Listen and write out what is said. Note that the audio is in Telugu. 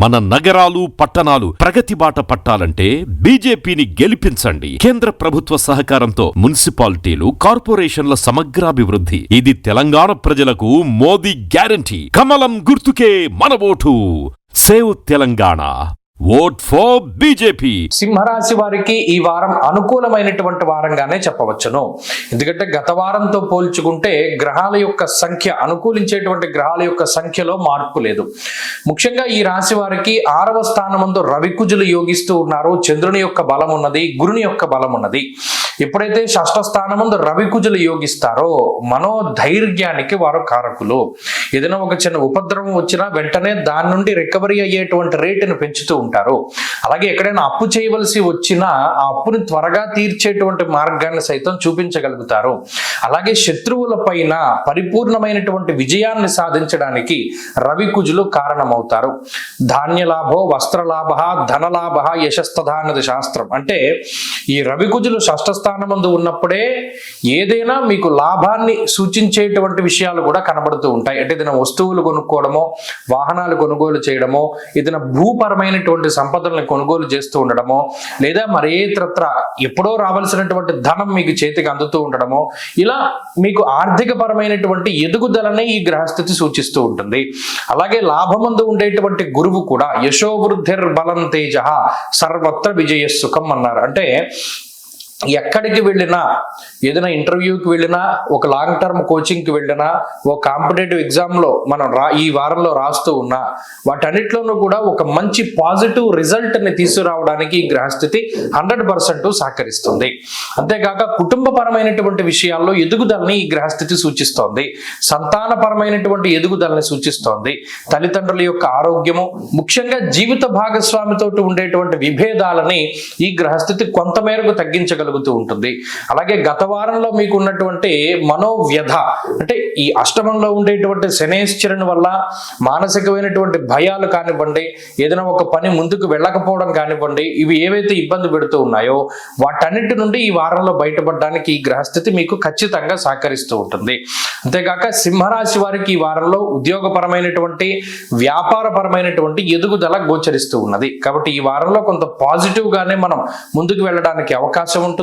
మన నగరాలు పట్టణాలు ప్రగతి బాట పట్టాలంటే బీజేపీని గెలిపించండి. కేంద్ర ప్రభుత్వ సహకారంతో మున్సిపాలిటీలు, కార్పొరేషన్ల సమగ్రాభివృద్ధి. ఇది తెలంగాణ ప్రజలకు మోదీ గ్యారంటీ. కమలం గుర్తుకే మన vote. Save Telangana. Vote for BJP. సింహరాశి వారికి ఈ వారం అనుకూలమైనటువంటి వారంగానే చెప్పవచ్చును. ఎందుకంటే గత వారంతో పోల్చుకుంటే గ్రహాల యొక్క సంఖ్య, అనుకూలించేటువంటి గ్రహాల యొక్క సంఖ్యలో మార్పు లేదు. ముఖ్యంగా ఈ రాశి వారికి 6వ స్థానమందు రవికుజులు యోగిస్తూ ఉన్నారు. చంద్రుని యొక్క బలం ఉన్నది, గురుని యొక్క బలం ఉన్నది. ఎప్పుడైతే షష్ఠ స్థానమందు రవికుజులు యోగిస్తారో మనోధైర్యానికి వారు కారకులు. ఏదైనా ఒక చిన్న ఉపద్రవం వచ్చినా వెంటనే దాని నుండి రికవరీ అయ్యేటువంటి రేటును పెంచుతూ ఉంటారు. అలాగే ఎక్కడైనా అప్పు చేయవలసి వచ్చినా ఆ అప్పుని త్వరగా తీర్చేటువంటి మార్గాన్ని సైతం చూపించగలుగుతారు. అలాగే శత్రువుల పైన పరిపూర్ణమైనటువంటి విజయాన్ని సాధించడానికి రవికుజులు కారణమవుతారు. ధాన్యలాభో వస్త్రలాభ ధనలాభ యశస్తథ అన్నది శాస్త్రం. అంటే ఈ రవికుజులు షష్ఠ స్థానమందు ఉన్నప్పుడే ఏదైనా మీకు లాభాన్ని సూచించేటువంటి విషయాలు కూడా కనబడుతూ ఉంటాయి. అంటే ఏదైనా వస్తువులు కొనుక్కోవడమో, వాహనాలు కొనుగోలు చేయడమో, ఏదైనా భూపరమైనటువంటి సంపదలను కొనుగోలు చేస్తూ ఉండడమో, లేదా మరేతరత్ర ఎప్పుడో రావాల్సినటువంటి ధనం మీకు చేతికి అందుతూ ఉండడమో, ఇలా మీకు ఆర్థిక పరమైనటువంటి ఎదుగుదలని ఈ గ్రహస్థితి సూచిస్తూ ఉంటుంది. అలాగే లాభమందు ఉండేటువంటి గురువు కూడా యశోవృద్ధిర్ బలం తేజ సర్వత్ర విజయ సుఖం అన్నారు. అంటే ఎక్కడికి వెళ్ళినా, ఏదైనా ఇంటర్వ్యూకి వెళ్ళినా, ఒక లాంగ్ టర్మ్ కోచింగ్కి వెళ్ళినా, ఒక కాంపిటేటివ్ ఎగ్జామ్లో మనం ఈ వారంలో రాస్తూ ఉన్నా, వాటన్నిటిలోనూ కూడా ఒక మంచి పాజిటివ్ రిజల్ట్ని తీసుకురావడానికి ఈ గ్రహస్థితి 100% సహకరిస్తుంది. అంతేకాక కుటుంబపరమైనటువంటి విషయాల్లో ఎదుగుదలని ఈ గ్రహస్థితి సూచిస్తోంది. సంతానపరమైనటువంటి ఎదుగుదలని సూచిస్తోంది. తల్లిదండ్రుల యొక్క ఆరోగ్యము, ముఖ్యంగా జీవిత భాగస్వామితో ఉండేటువంటి విభేదాలని ఈ గ్రహస్థితి కొంతమేరకు తగ్గించగలుగుతుంది ఉంటుంది. అలాగే గత వారంలో మీకు ఉన్నటువంటి మనోవ్యధ, అంటే ఈ అష్టమంలో ఉండేటువంటి శనేశ్వరుని వల్ల మానసికమైనటువంటి భయాలు కానివ్వండి, ఏదైనా ఒక పని ముందుకు వెళ్ళకపోవడం కానివ్వండి, ఇవి ఏవైతే ఇబ్బంది పెడుతూ ఉన్నాయో వాటన్నిటి నుండి ఈ వారంలో బయటపడడానికి ఈ గ్రహస్థితి మీకు ఖచ్చితంగా సహకరిస్తూ ఉంటుంది. అంతేకాక సింహరాశి వారికి ఈ వారంలో ఉద్యోగపరమైనటువంటి, వ్యాపారపరమైనటువంటి ఎదుగుదల గోచరిస్తూ ఉన్నది. కాబట్టి ఈ వారంలో కొంత పాజిటివ్ గానే మనం ముందుకు వెళ్ళడానికి అవకాశం ఉంటుంది.